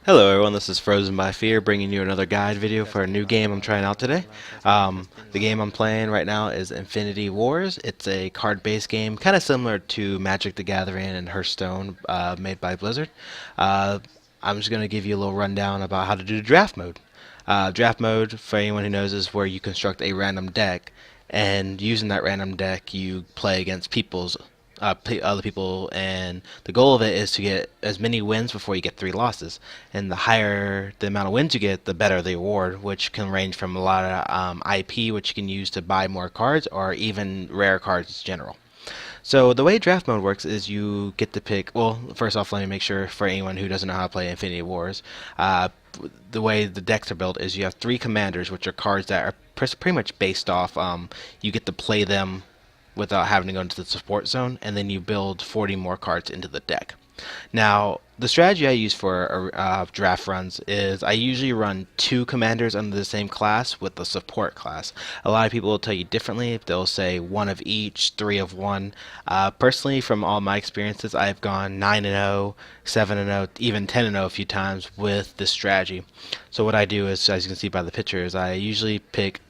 Hello everyone, this is Frozen by Fear bringing you another guide video for a new game I'm trying out today. The game I'm playing right now is Infinity Wars. It's a card-based game, kind of similar to Magic the Gathering and Hearthstone, made by Blizzard. Uh, I'm just going to give you a little rundown about how to do draft mode. Draft mode, for anyone who knows, is where you construct a random deck, and using that random deck, you play against other people, and the goal of it is to get as many wins before you get three losses. And the higher the amount of wins you get, the better the award, which can range from a lot of IP, which you can use to buy more cards, or even rare cards in general. So the way draft mode works is you get to pick. Well, first off, let me make sure for anyone who doesn't know how to play Infinity Wars, the way the decks are built is you have three commanders, which are cards that are pretty much based off. You get to play them without having to go into the support zone, and then you build 40 more cards into the deck. Now, the strategy I use for draft runs is I usually run two commanders under the same class with the support class. A lot of people will tell you differently. They'll say one of each, three of one. Personally, from all my experiences, I've gone 9-0, 7-0, even 10-0 a few times with this strategy. So what I do is, as you can see by the pictures, I usually pick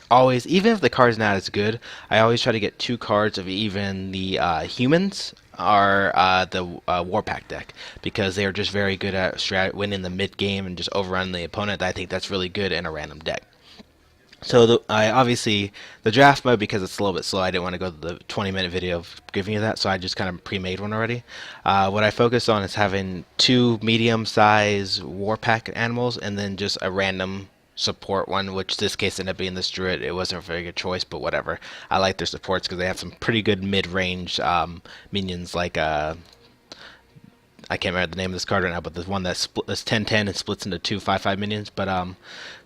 always, even if the card's not as good, I always try to get two cards of even the humans or the Warpack deck, because they're just very good at winning the mid game and just overrunning the opponent. I think that's really good in a random deck. So I obviously the draft mode, because it's a little bit slow. I didn't want to go to the 20-minute video of giving you that, so I just kind of pre-made one already. What I focus on is having two medium-size Warpack animals, and then just a random support one, which this case ended up being this druid. It wasn't a very good choice, but whatever. I like their supports because they have some pretty good mid-range minions, like I can't remember the name of this card right now, but the one that's 10-10 and splits into two 5/5 minions. But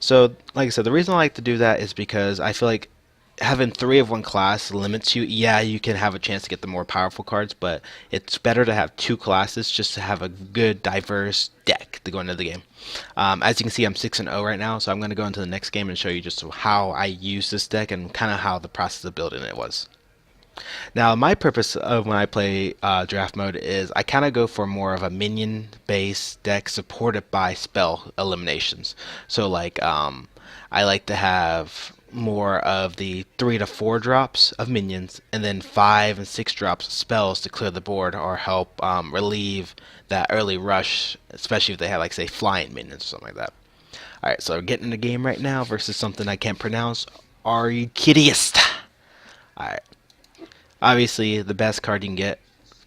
so like I said, the reason I like to do that is because I feel like having three of one class limits you. Yeah, you can have a chance to get the more powerful cards, but it's better to have two classes just to have a good, diverse deck to go into the game. As you can see, I'm 6-0 right now, so I'm going to go into the next game and show you just how I use this deck and kind of how the process of building it was. Now, my purpose of when I play draft mode is I kind of go for more of a minion based deck supported by spell eliminations. So, like, I like to have more of the 3 to 4 drops of minions, and then 5 and 6 drops of spells to clear the board or help relieve that early rush, especially if they have, like, say, flying minions or something like that. Alright, so we're getting in the game right now versus something I can't pronounce. Arcadius. Alright. Obviously, the best card you can get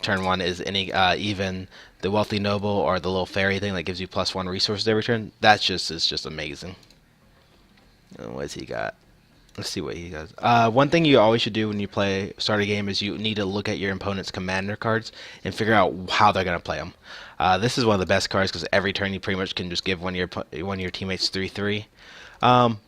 turn one is even the Wealthy Noble or the little fairy thing that gives you +1 resources every turn. That just is just amazing. What's he got? Let's see what he does. One thing you always should do when you start a game is you need to look at your opponent's commander cards and figure out how they're gonna play them. This is one of the best cards because every turn you pretty much can just give one of your teammates 3/3. Um,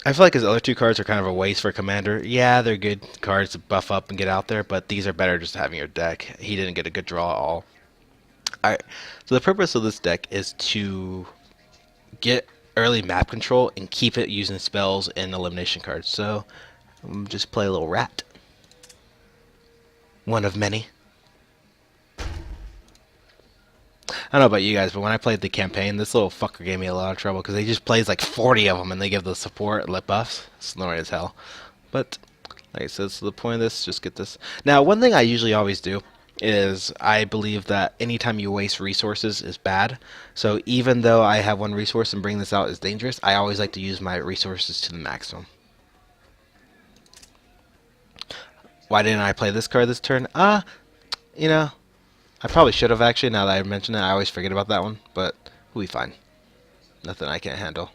I feel like his other two cards are kind of a waste for Commander. Yeah, they're good cards to buff up and get out there, but these are better just having your deck. He didn't get a good draw at all. Alright, so the purpose of this deck is to get early map control and keep it using spells and elimination cards. So, just play a little rat. One of many. I don't know about you guys, but when I played the campaign, this little fucker gave me a lot of trouble because he just plays like 40 of them and they give the support lip buffs. It's annoying as hell. But, like I said, so the point of this, just get this. Now, one thing I usually always do is I believe that anytime you waste resources is bad. So even though I have one resource and bring this out is dangerous, I always like to use my resources to the maximum. Why didn't I play this card this turn? You know, I probably should have actually, now that I mentioned it. I always forget about that one, but we'll be fine. Nothing I can't handle.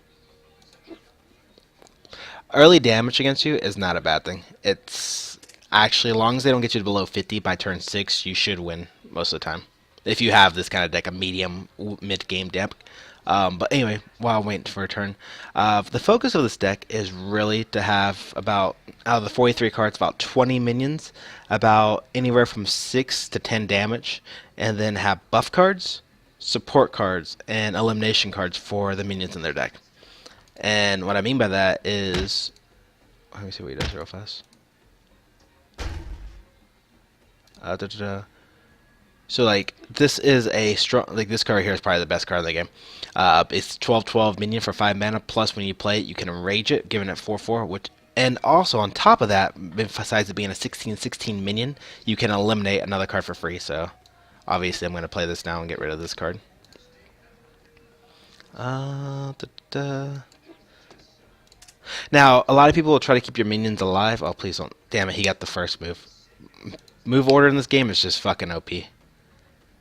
Early damage against you is not a bad thing. It's actually, as long as they don't get you below 50 by turn 6, you should win most of the time. If you have this kind of deck, a medium mid-game deck. But anyway, while I'm waiting for a turn, the focus of this deck is really to have about, out of the 43 cards, about 20 minions, about anywhere from 6 to 10 damage, and then have buff cards, support cards, and elimination cards for the minions in their deck. And what I mean by that is, let me see what he does real fast. Da, da, da. So like this is a strong, like this card here is probably the best card in the game. It's 12/12 minion for 5 mana. Plus when you play it, you can enrage it, giving it 4/4. Which, and also on top of that, besides it being a 16/16 minion, you can eliminate another card for free. So obviously I'm going to play this now and get rid of this card. Da, da. Now a lot of people will try to keep your minions alive. Oh please don't! Damn it, he got the first move. Move order in this game is just fucking OP.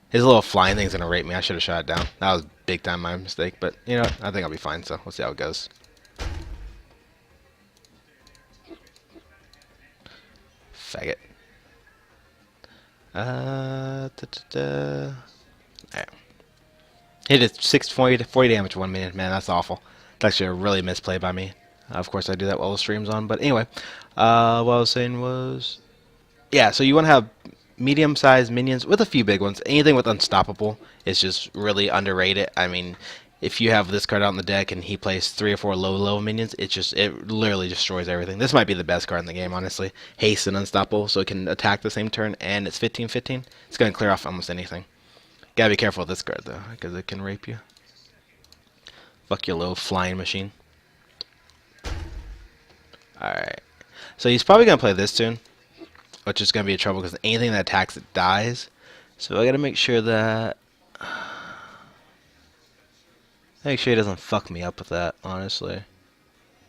His little flying thing's gonna rape me. I should have shot it down. That was big time my mistake, but you know, I think I'll be fine, so we'll see how it goes. Faggot. Da, da, da. Alright. Hit it 40 damage 1 minute. Man, that's awful. It's actually a really misplay by me. Of course, I do that while the stream's on, but anyway. What I was saying was... Yeah, so you want to have medium-sized minions with a few big ones. Anything with Unstoppable is just really underrated. I mean, if you have this card out in the deck and he plays 3 or 4 low minions, it literally destroys everything. This might be the best card in the game, honestly. Haste and Unstoppable, so it can attack the same turn, and it's 15/15. It's going to clear off almost anything. Gotta be careful with this card, though, because it can rape you. Fuck your little flying machine. Alright. So he's probably going to play this tune, which is going to be a trouble because anything that attacks it dies. So I got to make sure that... Make sure he doesn't fuck me up with that, honestly.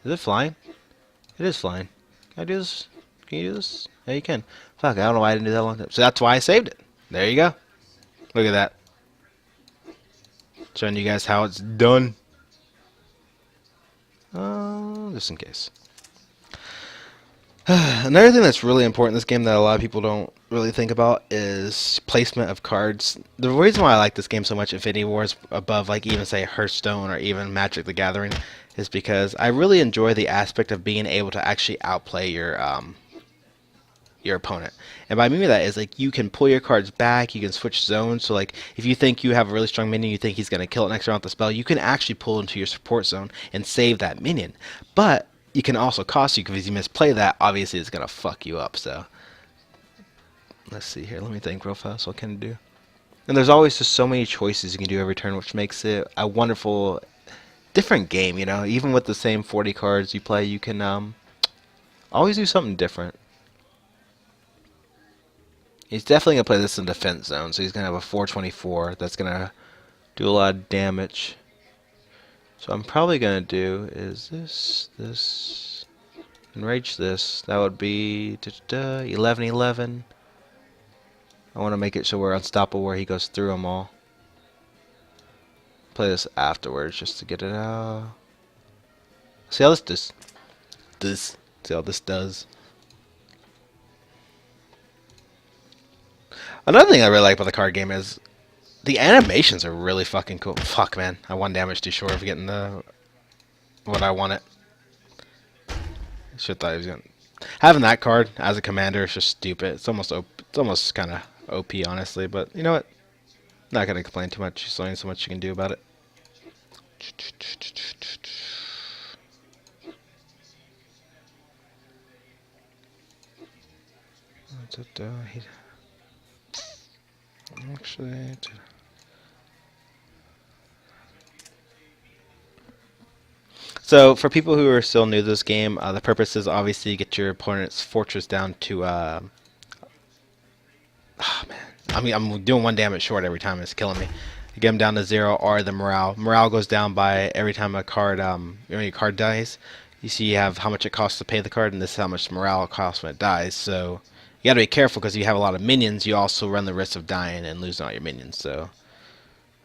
Is it flying? It is flying. Can I do this? Can you do this? Yeah, you can. Fuck, I don't know why I didn't do that long time. So that's why I saved it. There you go. Look at that. Showing you guys how it's done. Just in case. Another thing that's really important in this game that a lot of people don't really think about is placement of cards. The reason why I like this game so much, Infinity Wars, above like even say Hearthstone or even Magic the Gathering, is because I really enjoy the aspect of being able to actually outplay your opponent. And by meaning that is like you can pull your cards back, you can switch zones. So like if you think you have a really strong minion, you think he's going to kill it next round with the spell, you can actually pull into your support zone and save that minion. But it can also cost you because if you misplay that, obviously it's going to fuck you up. So let's see here. Let me think real fast. What can it do? And there's always just so many choices you can do every turn, which makes it a wonderful, different game. You know, even with the same 40 cards you play, you can always do something different. He's definitely going to play this in defense zone, so he's going to have a 424 that's going to do a lot of damage. So I'm probably going to do is this, enrage this. That would be 11/11. I want to make it so we're unstoppable where he goes through them all. Play this afterwards just to get it out. See how this does. See how this does. Another thing I really like about the card game is the animations are really fucking cool. Fuck, man. I 1 damage too short of getting what I wanted. Should thought he was gonna... Having that card as a commander is just stupid. It's almost kind of OP, honestly. But you know what? Not gonna complain too much. There's only so much you can do about it. Actually, so for people who are still new to this game, the purpose is obviously to get your opponent's fortress down to. Oh man, I mean I'm doing 1 damage short every time. It's killing me. You get them down to 0, or the morale. Morale goes down by every time a card, when your card dies. You see, you have how much it costs to pay the card, and this is how much morale costs when it dies. So you got to be careful because if you have a lot of minions, you also run the risk of dying and losing all your minions. So,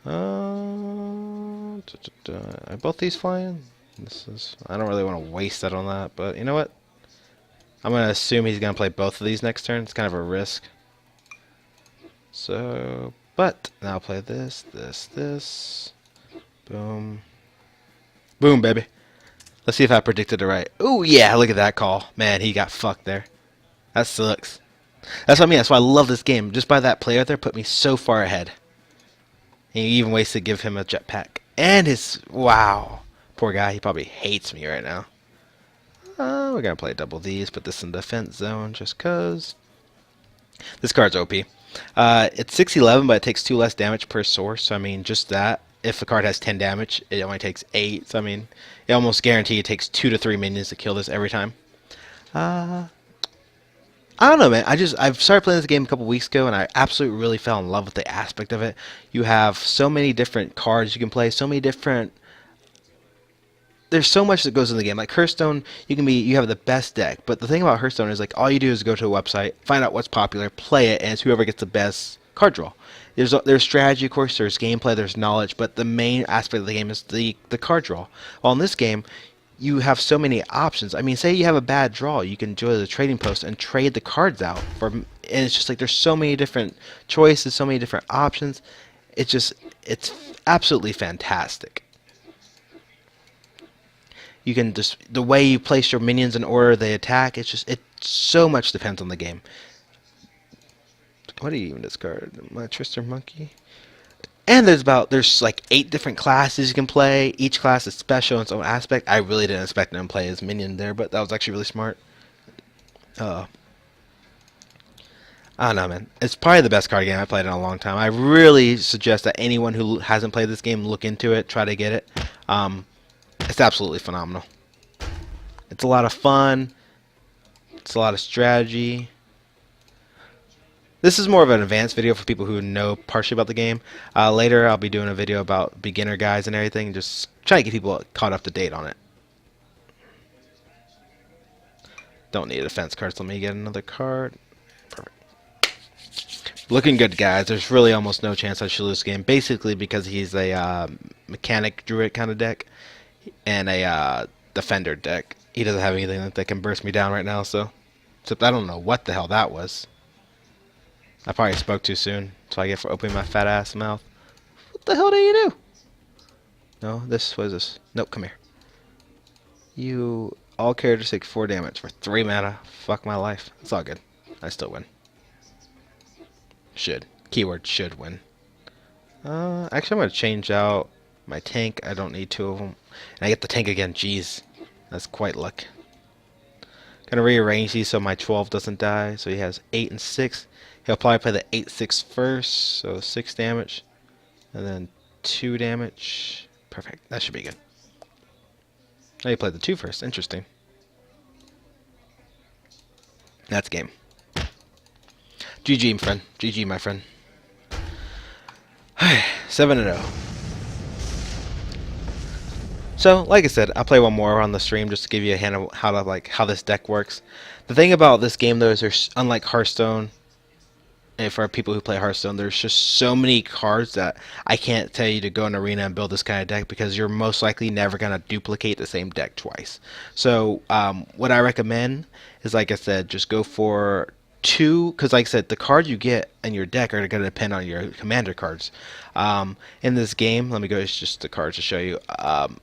are both these flying? I don't really want to waste that on that, but you know what? I'm going to assume he's going to play both of these next turn. It's kind of a risk. So, but now I'll play this. Boom. Boom, baby. Let's see if I predicted it right. Oh, yeah, look at that call. Man, he got fucked there. That sucks. That's what I mean. That's why I love this game. Just by that play right there put me so far ahead. And he even wasted to give him a jetpack. And his... Wow. Poor guy. He probably hates me right now. We're going to play double these. Put this in defense zone just because. This card's OP. It's 611, but it takes 2 less damage per source. So I mean, just that. If a card has 10 damage, it only takes 8. So I mean, it almost guarantee it takes 2 to 3 minions to kill this every time. Uh, I don't know, man. I've started playing this game a couple weeks ago, and I absolutely really fell in love with the aspect of it. You have so many different cards you can play, so many different. There's so much that goes in the game. Like Hearthstone, you have the best deck, but the thing about Hearthstone is like all you do is go to a website, find out what's popular, play it, and it's whoever gets the best card draw. There's strategy, of course, there's gameplay, there's knowledge, but the main aspect of the game is the card draw. While in this game, you have so many options. I mean, say you have a bad draw, you can go to the trading post and trade the cards out and it's just like there's so many different choices, so many different options. It's absolutely fantastic. You can just the way you place your minions in order they attack. It so much depends on the game. What do you even discard? My Trister Monkey. And there's like 8 different classes you can play. Each class is special in its own aspect. I really didn't expect them to play as minion there, but that was actually really smart. Uh, I don't know, man. It's probably the best card game I've played in a long time. I really suggest that anyone who hasn't played this game look into it, try to get it. It's absolutely phenomenal. It's a lot of fun. It's a lot of strategy. This is more of an advanced video for people who know partially about the game. Later, I'll be doing a video about beginner guides and everything, just trying to get people caught up to date on it. Don't need a defense card, so let me get another card. Perfect. Looking good, guys. There's really almost no chance I should lose this game, basically because he's a mechanic druid kind of deck and a defender deck. He doesn't have anything that can burst me down right now, so except I don't know what the hell that was. I probably spoke too soon, so I get for opening my fat ass mouth. What the hell do you do? No, this was this. Nope, come here. You all characters take 4 damage for 3 mana. Fuck my life. It's all good. I still win. Should. Keyword should win. Actually, I'm gonna change out my tank. I don't need 2 of them, and I get the tank again. Jeez, that's quite luck. Gonna rearrange these so my 12 doesn't die. So he has 8 and 6. He'll probably play the 8/6 first, so 6 damage, and then 2 damage. Perfect. That should be good. Oh, he played the 2 first. Interesting. That's game. GG, my friend. GG, my friend. 7-0. So, like I said, I'll play one more on the stream just to give you a hint of how this deck works. The thing about this game, though, is there's unlike Hearthstone. And for people who play Hearthstone, there's just so many cards that I can't tell you to go in an arena and build this kind of deck because you're most likely never going to duplicate the same deck twice. So what I recommend is, like I said, just go for 2, because like I said, the cards you get in your deck are going to depend on your commander cards. In this game, let me go just the cards to show you.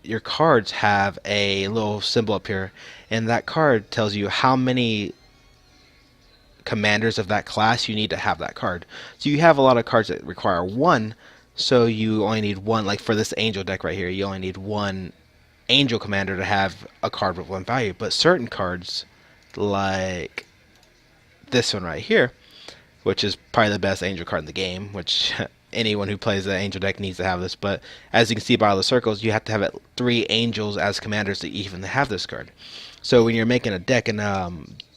Your cards have a little symbol up here, and that card tells you how many commanders of that class you need to have that card. So you have a lot of cards that require 1, so you only need 1. Like for this angel deck right here, you only need 1 angel commander to have a card with 1 value. But certain cards, like this one right here, which is probably the best angel card in the game, which anyone who plays the angel deck needs to have this. But as you can see by all the circles, you have to have 3 angels as commanders to even have this card. So when you're making a deck in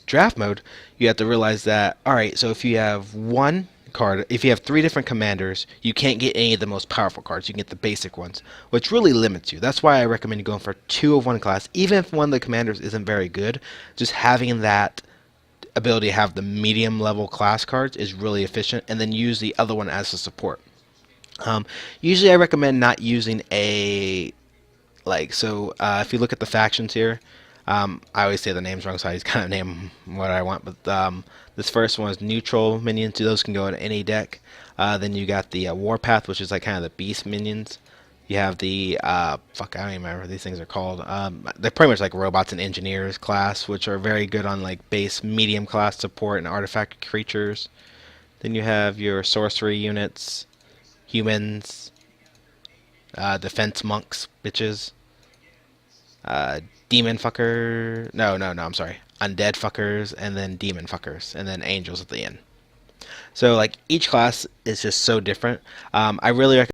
draft mode, you have to realize that, alright, so if you have 1 card, if you have 3 different commanders, you can't get any of the most powerful cards. You can get the basic ones, which really limits you. That's why I recommend going for 2 of 1 class. Even if one of the commanders isn't very good, just having that ability to have the medium level class cards is really efficient, and then use the other one as a support. Usually I recommend not using if you look at the factions here, I always say the names wrong, so I just kind of name what I want. But this first one is neutral minions. Those can go in any deck. Then you got the Warpath, which is like kind of the beast minions. You have the fuck, I don't even remember what these things are called. They're pretty much like robots and engineers class, which are very good on like base medium class support and artifact creatures. Then you have your sorcery units, humans, defense monks, bitches. Demon fucker. No, I'm sorry. Undead fuckers, and then demon fuckers, and then angels at the end. So like each class is just so different. I really recommend